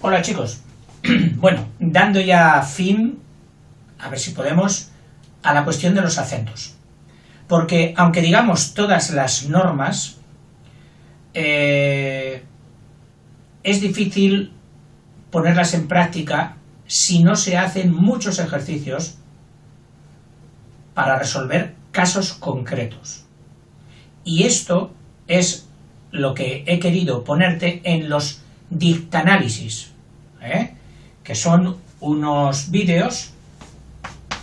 Hola chicos, bueno, dando ya fin, a ver si podemos, a la cuestión de los acentos. Porque aunque digamos todas las normas, es difícil ponerlas en práctica si no se hacen muchos ejercicios para resolver casos concretos. Y esto es lo que he querido ponerte en los dictanálisis, que son unos vídeos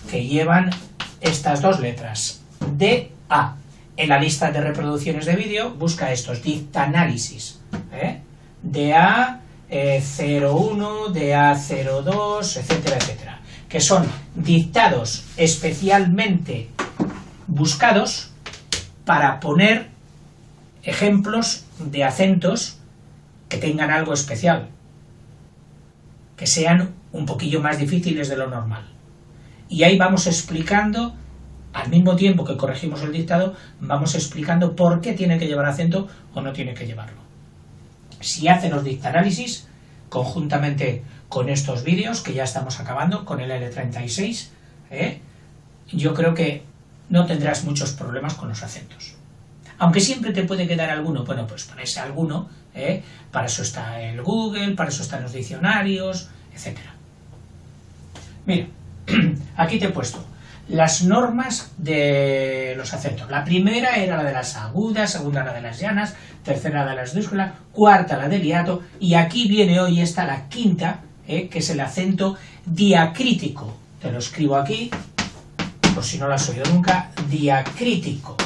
que llevan estas dos letras, DA. En la lista de reproducciones de vídeo busca estos dictanálisis, DA 01, DA 02, etcétera, etcétera, que son dictados especialmente buscados para poner ejemplos de acentos que tengan algo especial, que sean un poquillo más difíciles de lo normal. Y ahí vamos explicando, al mismo tiempo que corregimos el dictado, vamos explicando por qué tiene que llevar acento o no tiene que llevarlo. Si hacen los dictanálisis, conjuntamente con estos vídeos, que ya estamos acabando, con el L36, yo creo que no tendrás muchos problemas con los acentos. Aunque siempre te puede quedar alguno, bueno, pues para ese alguno, para eso está el Google, para eso están los diccionarios, etc. Mira, aquí te he puesto las normas de los acentos. La primera era la de las agudas, segunda la de las llanas, tercera la de las díscolas, cuarta la del hiato, y aquí viene hoy esta la quinta, que es el acento diacrítico. Te lo escribo aquí, por si no lo has oído nunca, diacrítico.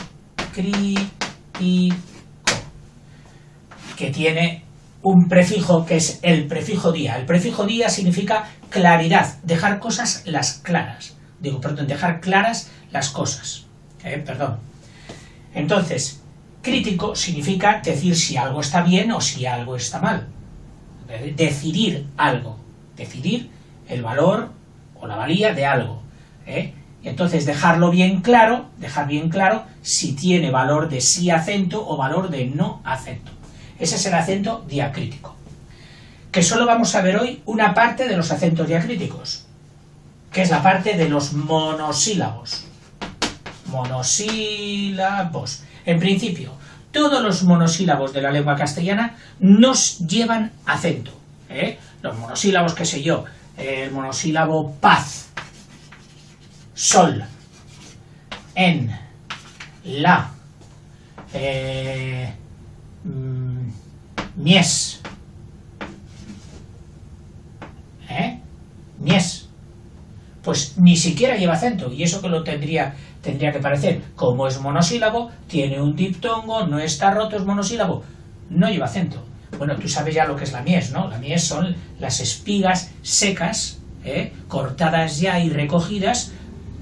Que tiene un prefijo que es el prefijo día. El prefijo día significa claridad, dejar cosas las claras. Dejar claras las cosas. Entonces, crítico significa decir si algo está bien o si algo está mal. Decidir algo. Decidir el valor o la valía de algo. Y entonces dejar bien claro si tiene valor de sí acento o valor de no acento. Ese es el acento diacrítico. Que solo vamos a ver hoy una parte de los acentos diacríticos, que es la parte de los monosílabos. Monosílabos. En principio, todos los monosílabos de la lengua castellana nos llevan acento. Los monosílabos, qué sé yo, el monosílabo paz, sol, en, la, mies, mies, pues ni siquiera lleva acento, y eso que lo tendría que parecer. Como es monosílabo, tiene un diptongo, no está roto, es monosílabo, no lleva acento. Bueno, tú sabes ya lo que es la mies, ¿no? La mies son las espigas secas, cortadas ya y recogidas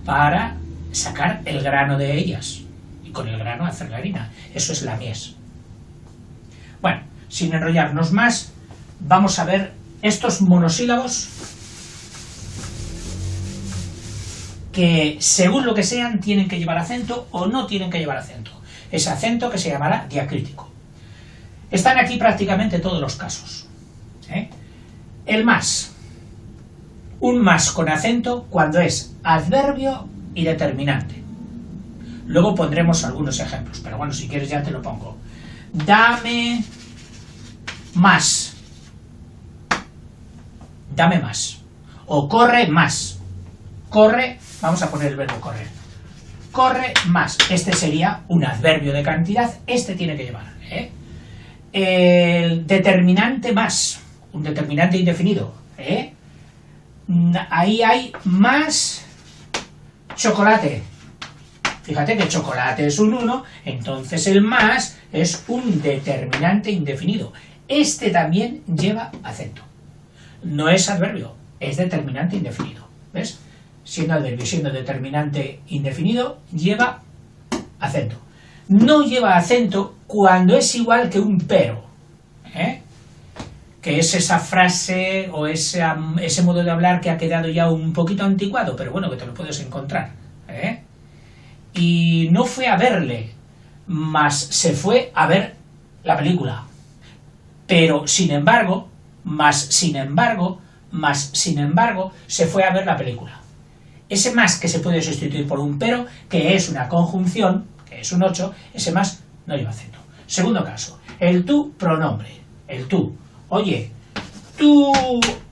para sacar el grano de ellas, y con el grano hacer la harina. Eso es la mies. Bueno, sin enrollarnos más, vamos a ver estos monosílabos que, según lo que sean, tienen que llevar acento o no tienen que llevar acento. Ese acento que se llamará diacrítico. Están aquí prácticamente todos los casos. El más. Un más con acento cuando es adverbio y determinante. Luego pondremos algunos ejemplos, pero bueno, si quieres ya te lo pongo. Dame más. Dame más. O corre más. Corre, vamos a poner el verbo correr. Corre más. Este sería un adverbio de cantidad, este tiene que llevar. El determinante más. Un determinante indefinido. Ahí hay más chocolate. Fíjate que chocolate es un 1, entonces el más es un determinante indefinido. Este también lleva acento. No es adverbio, es determinante indefinido. ¿Ves? Siendo adverbio, siendo determinante indefinido, lleva acento. No lleva acento cuando es igual que un pero. Que es esa frase o ese modo de hablar que ha quedado ya un poquito anticuado, pero bueno, que te lo puedes encontrar. Y no fue a verle, mas se fue a ver la película. Pero, sin embargo, más sin embargo, se fue a ver la película. Ese más que se puede sustituir por un pero, que es una conjunción, que es un 8, ese más no lleva acento. Segundo caso, el tú pronombre. El tú. Oye, tú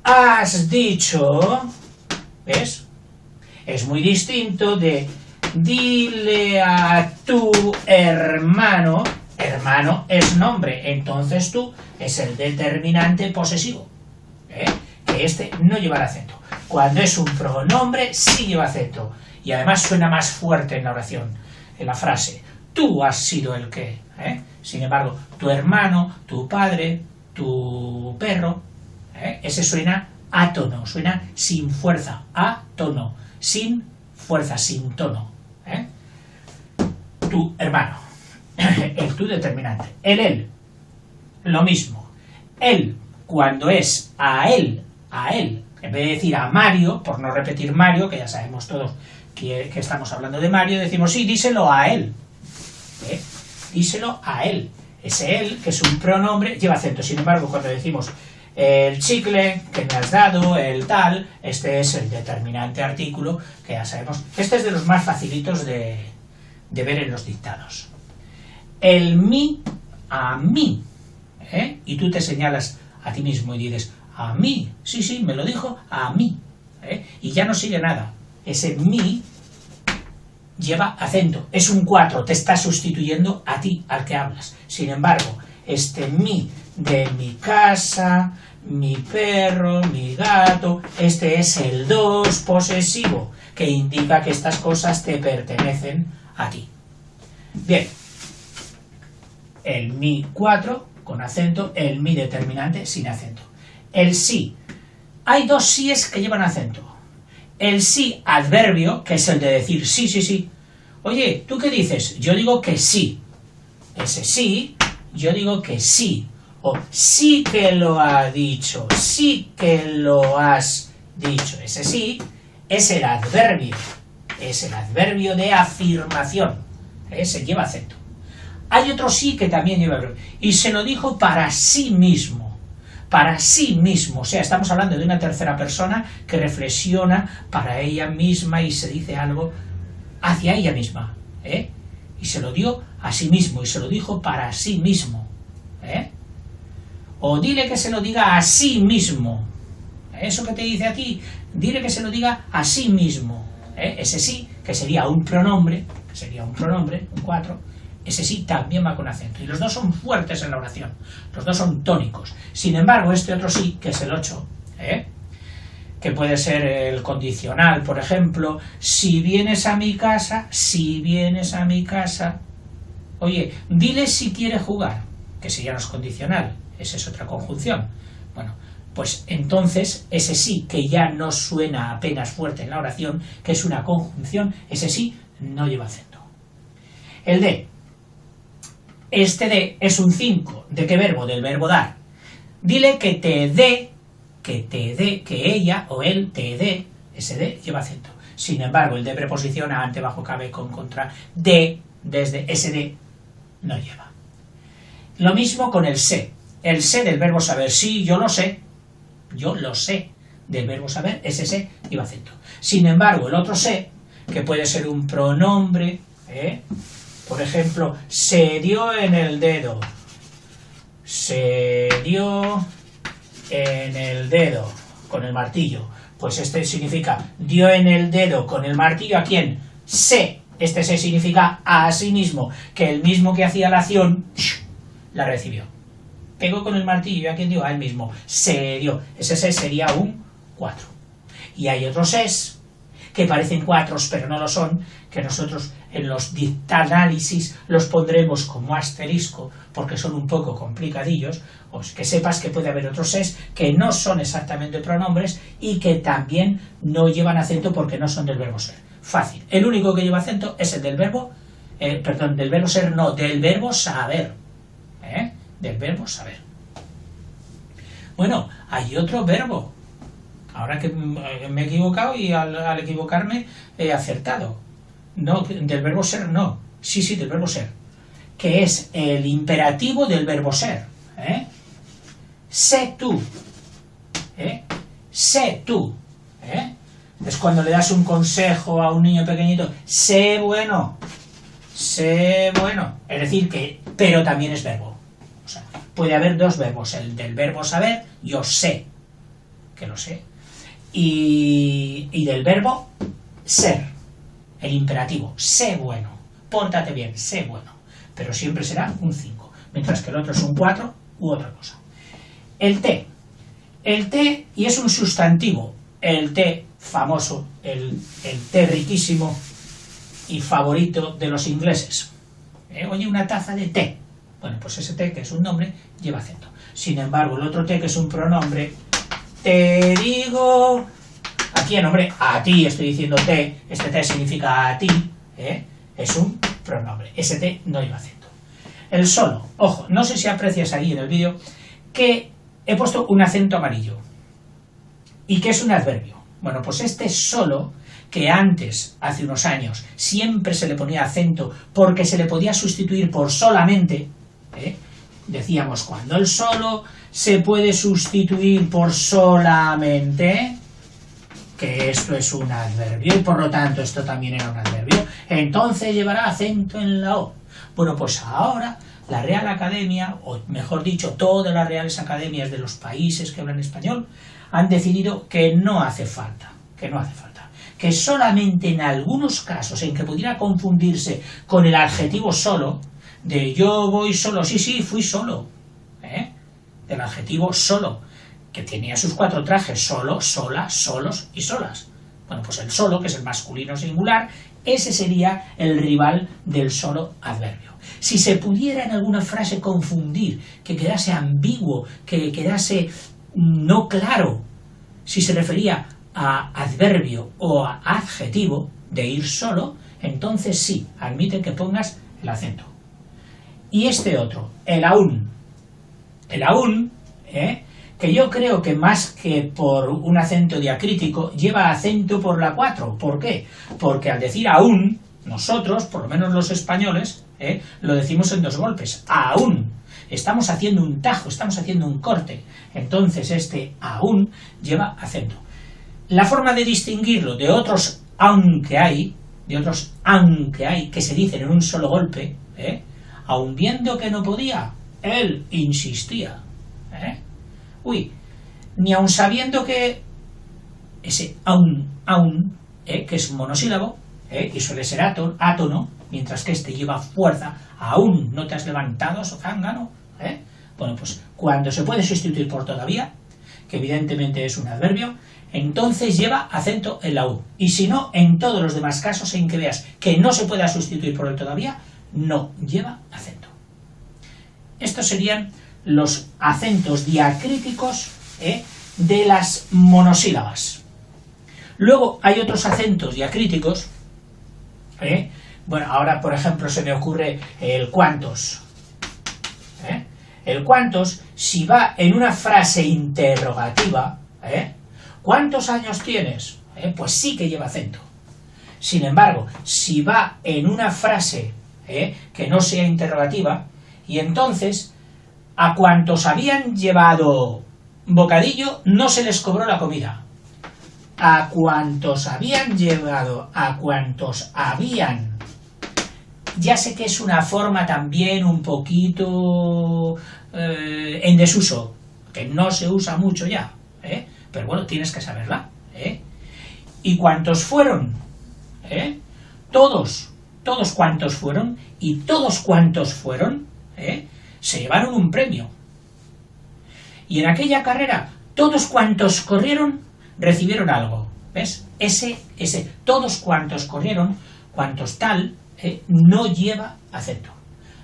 has dicho... ¿Ves? Es muy distinto de dile a tu hermano. Hermano es nombre, entonces tú es el determinante posesivo. Que este no lleva el acento. Cuando es un pronombre sí lleva acento. Y además suena más fuerte en la oración, en la frase. Tú has sido el que. Sin embargo, tu hermano, tu padre, tu perro, ese suena átono, suena sin fuerza, átono, sin fuerza, sin tono. Tu hermano, el tú determinante. Él, lo mismo. Él, cuando es a él, en vez de decir a Mario, por no repetir Mario, que ya sabemos todos que estamos hablando de Mario, decimos sí, díselo a él. Díselo a él. Ese él, que es un pronombre, lleva acento. Sin embargo, cuando decimos el chicle que me has dado, el tal, este es el determinante artículo, que ya sabemos. Este es de los más facilitos de ver en los dictados. El mi, a mí. Y tú te señalas a ti mismo y dices, a mí, sí, me lo dijo a mí. Y ya no sigue nada. Ese mi lleva acento, es un 4, te está sustituyendo a ti, al que hablas. Sin embargo, este mi de mi casa, mi perro, mi gato, este es el 2 posesivo, que indica que estas cosas te pertenecen a ti. Bien, el mi 4 con acento, el mi determinante sin acento. El sí, hay dos síes que llevan acento. El sí adverbio, que es el de decir sí. Oye, ¿tú qué dices? Yo digo que sí. Ese sí, yo digo que sí. O sí que lo ha dicho, sí que lo has dicho. Ese sí es el adverbio. Es el adverbio de afirmación. Ese lleva acento. Hay otro sí que también lleva adverbio. Y se lo dijo para sí mismo. Para sí mismo, o sea, estamos hablando de una tercera persona que reflexiona para ella misma y se dice algo hacia ella misma, y se lo dio a sí mismo, y se lo dijo para sí mismo, o dile que se lo diga a sí mismo, eso que te dice a ti, dile que se lo diga a sí mismo, ese sí, que sería un pronombre, un 4, ese sí también va con acento. Y los dos son fuertes en la oración. Los dos son tónicos. Sin embargo, este otro sí, que es el 8, que puede ser el condicional, por ejemplo, si vienes a mi casa, oye, dile si quiere jugar, que si ya no es condicional, esa es otra conjunción. Bueno, pues entonces ese sí, que ya no suena apenas fuerte en la oración, que es una conjunción, ese sí no lleva acento. El de. Este de es un 5. ¿De qué verbo? Del verbo dar. Dile que te dé, que ella o él te dé. Ese de lleva acento. Sin embargo, el de preposición a, ante, bajo, cabe, con, contra, de, desde, ese de no lleva. Lo mismo con el sé. El sé del verbo saber. Sí, yo lo sé. Del verbo saber, ese sé lleva acento. Sin embargo, el otro sé, que puede ser un pronombre, por ejemplo, se dio en el dedo. Se dio en el dedo con el martillo. Pues este significa dio en el dedo con el martillo ¿a quién? Se. Este se significa a sí mismo, que el mismo que hacía la acción la recibió. Pegó con el martillo, ¿a quién dio? A él mismo. Se dio. Ese se sería un 4. Y hay otros ses que parecen 4 pero no lo son, que nosotros en los dictanálisis los pondremos como asterisco porque son un poco complicadillos, o que sepas que puede haber otros ses que no son exactamente pronombres y que también no llevan acento porque no son del verbo ser. Fácil. El único que lleva acento es el del verbo, del verbo ser no, del verbo saber. Del verbo saber. Bueno, hay otro verbo. Ahora que me he equivocado y al equivocarme he acertado. No, del verbo ser no. Sí, del verbo ser. Que es el imperativo del verbo ser. Sé tú. sé tú, ¿eh? Es cuando le das un consejo a un niño pequeñito, sé bueno, es decir que, pero también es verbo. O sea, puede haber dos verbos, el del verbo saber, yo sé, que lo sé, y del verbo ser, el imperativo, sé bueno, pórtate bien, sé bueno, pero siempre será un 5, mientras que el otro es un 4 u otra cosa. El té, y es un sustantivo, el té famoso, el té riquísimo y favorito de los ingleses. Oye, una taza de té. Bueno, pues ese té, que es un nombre, lleva acento. Sin embargo, el otro té, que es un pronombre, te digo... Aquí en nombre, a ti estoy diciendo té, este té significa a ti, es un pronombre. Ese té no lleva acento. El solo, ojo, no sé si aprecias ahí en el vídeo que he puesto un acento amarillo y que es un adverbio. Bueno, pues este solo, que antes, hace unos años, siempre se le ponía acento porque se le podía sustituir por solamente, decíamos, cuando el solo se puede sustituir por solamente, que esto es un adverbio y por lo tanto esto también era un adverbio, entonces llevará acento en la O. Bueno, pues ahora la Real Academia, o mejor dicho, todas las Reales Academias de los países que hablan español, han decidido que no hace falta, que solamente en algunos casos en que pudiera confundirse con el adjetivo solo, de yo voy solo, sí, fui solo, del adjetivo solo, que tenía sus 4 trajes, solo, sola, solos y solas. Bueno, pues el solo, que es el masculino singular, ese sería el rival del solo adverbio. Si se pudiera en alguna frase confundir, que quedase ambiguo, que quedase no claro, si se refería a adverbio o a adjetivo de ir solo, entonces sí, admite que pongas el acento. Y este otro, el aún, que yo creo que más que por un acento diacrítico, lleva acento por la 4. ¿Por qué? Porque al decir aún, nosotros, por lo menos los españoles, lo decimos en 2 golpes, aún. Estamos haciendo un tajo, estamos haciendo un corte. Entonces este aún lleva acento. La forma de distinguirlo de otros aunque hay, que se dicen en un solo golpe, aun viendo que no podía, él insistía. Ni aun sabiendo que ese aún, que es monosílabo, y suele ser átono, mientras que este lleva fuerza, aún no te has levantado, zozángano, Bueno, pues cuando se puede sustituir por todavía, que evidentemente es un adverbio, entonces lleva acento en la U. Y si no, en todos los demás casos en que veas que no se pueda sustituir por el todavía, no lleva acento. Estos serían los acentos diacríticos de las monosílabas. Luego hay otros acentos diacríticos. Bueno, ahora por ejemplo se me ocurre el cuántos. El cuántos, si va en una frase interrogativa, ¿cuántos años tienes? Pues sí que lleva acento. Sin embargo, si va en una frase que no sea interrogativa, y entonces a cuantos habían llevado bocadillo no se les cobró la comida. A cuantos habían llevado, a cuantos habían. Ya sé que es una forma también un poquito en desuso, que no se usa mucho ya, pero bueno, tienes que saberla. ¿Y cuántos fueron? Todos cuantos fueron, y todos cuantos fueron, se llevaron un premio. Y en aquella carrera, todos cuantos corrieron, recibieron algo. ¿Ves? Ese, todos cuantos corrieron, cuantos tal, no lleva acento.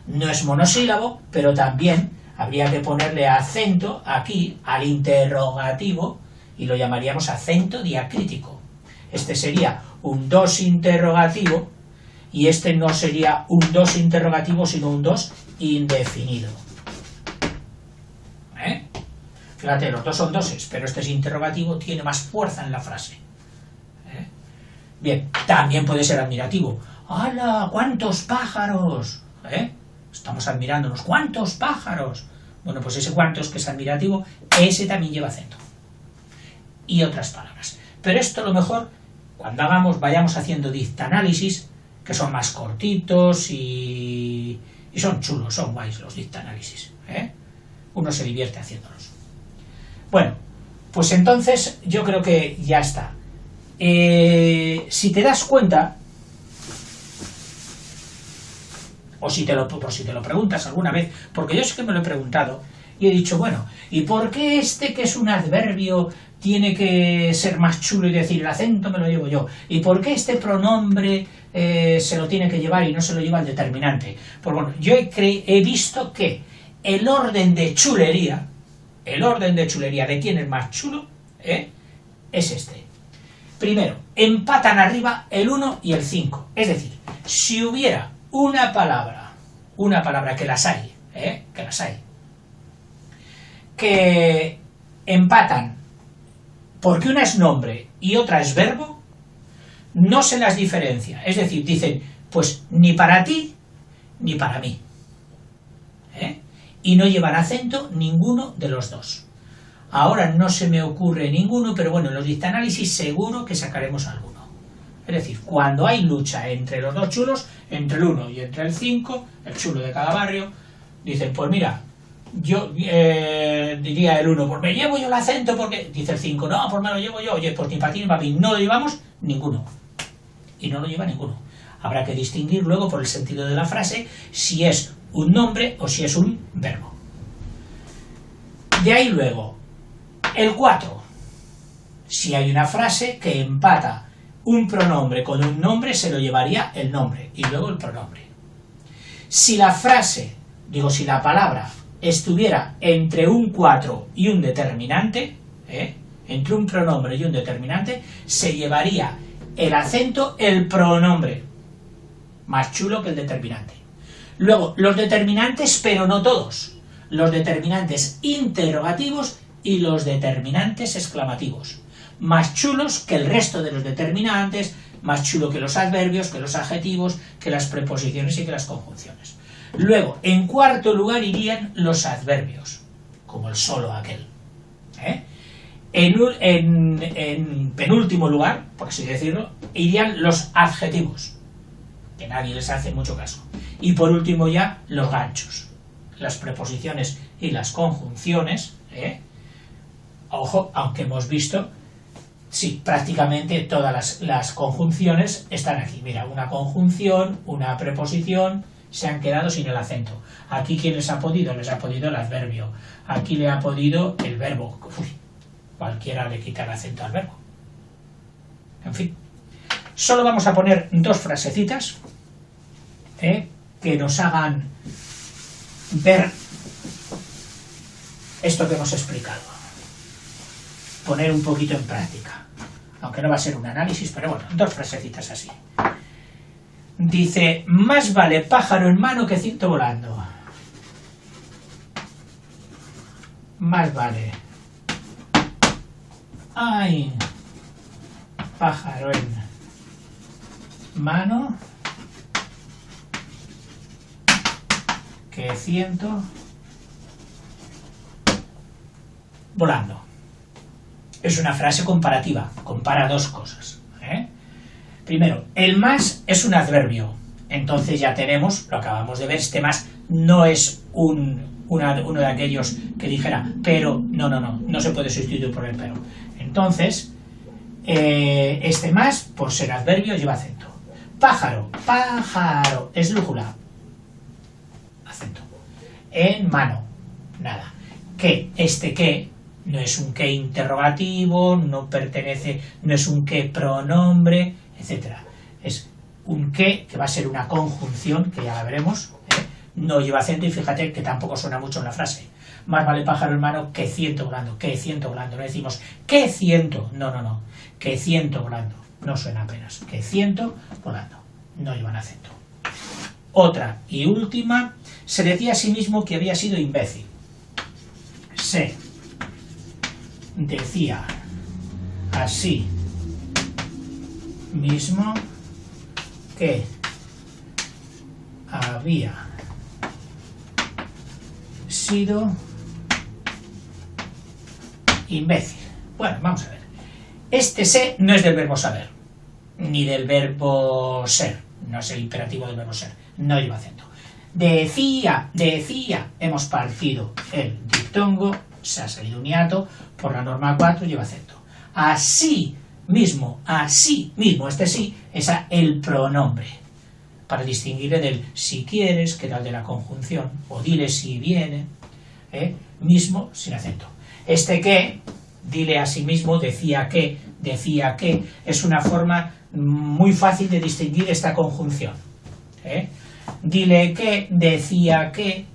No es monosílabo, pero también habría que ponerle acento aquí al interrogativo y lo llamaríamos acento diacrítico. Este sería un dos interrogativo y este no sería un dos interrogativo, sino un dos indefinido. Fíjate, los dos son doses, pero este es interrogativo, tiene más fuerza en la frase. Bien, también puede ser admirativo. ¡Hala! ¡Cuántos pájaros! Estamos admirándonos. ¡Cuántos pájaros! Bueno, pues ese cuántos, que es admirativo, ese también lleva acento. y otras palabras. Pero esto lo mejor, cuando vayamos haciendo dictanálisis, que son más cortitos y son chulos, son guays los dictanálisis, ¿eh? Uno se divierte haciéndolos. Bueno, pues entonces yo creo que ya está. Si te das cuenta, o si te lo preguntas alguna vez, porque yo sí que me lo he preguntado y he dicho, bueno, ¿y por qué este que es un adverbio tiene que ser más chulo y decir el acento me lo llevo yo? ¿Y por qué este pronombre se lo tiene que llevar y no se lo lleva el determinante? Pues bueno, yo he visto que el orden de chulería de quién es más chulo, es este. Primero, empatan arriba el 1 y el 5. Es decir, si hubiera una palabra que las hay, que empatan porque una es nombre y otra es verbo, no se las diferencia. Es decir, dicen, pues ni para ti ni para mí. Y no llevan acento ninguno de los dos. Ahora no se me ocurre ninguno, pero bueno, en los dictanálisis seguro que sacaremos alguno. Es decir, cuando hay lucha entre los dos chulos, entre el 1 y entre el 5, el chulo de cada barrio, dicen, pues mira, yo diría el 1, pues me llevo yo el acento porque... Dice el 5, no, pues me lo llevo yo. Oye, pues ni para ti ni para mí. No lo llevamos ninguno. Y no lo lleva ninguno. Habrá que distinguir luego por el sentido de la frase si es un nombre o si es un verbo. De ahí luego, el 4. Si hay una frase que empata un pronombre con un nombre, se lo llevaría el nombre y luego el pronombre. Si la frase, si la palabra estuviera entre un 4 y un determinante, entre un pronombre y un determinante, se llevaría el acento el pronombre, más chulo que el determinante. Luego, los determinantes, pero no todos, los determinantes interrogativos y los determinantes exclamativos, más chulos que el resto de los determinantes, más chulo que los adverbios, que los adjetivos, que las preposiciones y que las conjunciones. Luego, en cuarto lugar irían los adverbios, como el solo aquel. En penúltimo lugar, por así decirlo, irían los adjetivos, que nadie les hace mucho caso. Y por último ya los ganchos, las preposiciones y las conjunciones. Ojo, aunque hemos visto, sí, prácticamente todas las conjunciones están aquí. Mira, una conjunción, una preposición, se han quedado sin el acento. Aquí, ¿quién les ha podido? Les ha podido el adverbio. Aquí le ha podido el verbo. Uy, cualquiera le quita el acento al verbo. En fin. Solo vamos a poner dos frasecitas que nos hagan ver esto que hemos explicado. Poner un poquito en práctica. Aunque no va a ser un análisis, pero bueno, dos frasecitas así. Dice, más vale pájaro en mano que ciento volando. Más vale. Ay, pájaro en mano que ciento volando. Es una frase comparativa, compara dos cosas. Primero, el más es un adverbio, entonces ya tenemos, lo acabamos de ver, este más no es uno de aquellos que dijera pero, no se puede sustituir por el pero. Entonces, este más, por ser adverbio, lleva acento. Pájaro, pájaro, esdrújula, acento. En mano, nada. Que, este que, no es un que interrogativo, no es un que pronombre, etcétera. Es un que va a ser una conjunción, que ya la veremos, no lleva acento y fíjate que tampoco suena mucho en la frase. Más vale pájaro en mano que ciento volando, que ciento volando. No decimos que ciento, no, que ciento volando. No suena apenas. Que ciento volando. No llevan acento. Otra y última, se decía a sí mismo que había sido imbécil. Se decía así mismo que había sido imbécil. Bueno, vamos a ver. Este se no es del verbo saber, ni del verbo ser, no es el imperativo del verbo ser, no lleva acento. Decía, hemos partido el diptongo, se ha salido un hiato, por la norma 4 lleva acento. Así mismo, este sí es el pronombre, para distinguirle del si quieres, que era el de la conjunción, o dile si viene, mismo sin acento. Este que, dile a sí mismo, decía que, es una forma muy fácil de distinguir esta conjunción. Dile que, decía que,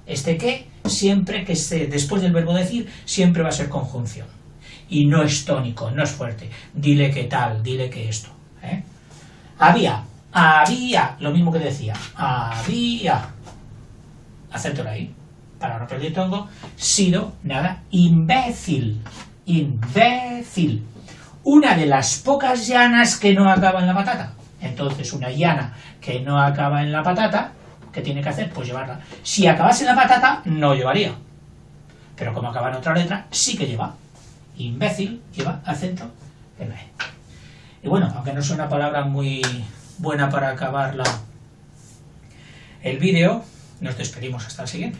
este que, siempre que esté después del verbo decir, siempre va a ser conjunción. Y no es tónico, no es fuerte. Dile que tal, dile que esto. Había, lo mismo que decía, había, acento ahí, para romper el diptongo, sido, nada, imbécil, una de las pocas llanas que no acaba en la patata. Entonces, una llana que no acaba en la patata, ¿qué tiene que hacer? Pues llevarla. Si acabase en la patata, no llevaría. Pero como acaba en otra letra, sí que lleva. Imbécil lleva acento en la E. Y bueno, aunque no es una palabra muy buena para acabar el vídeo, nos despedimos hasta el siguiente.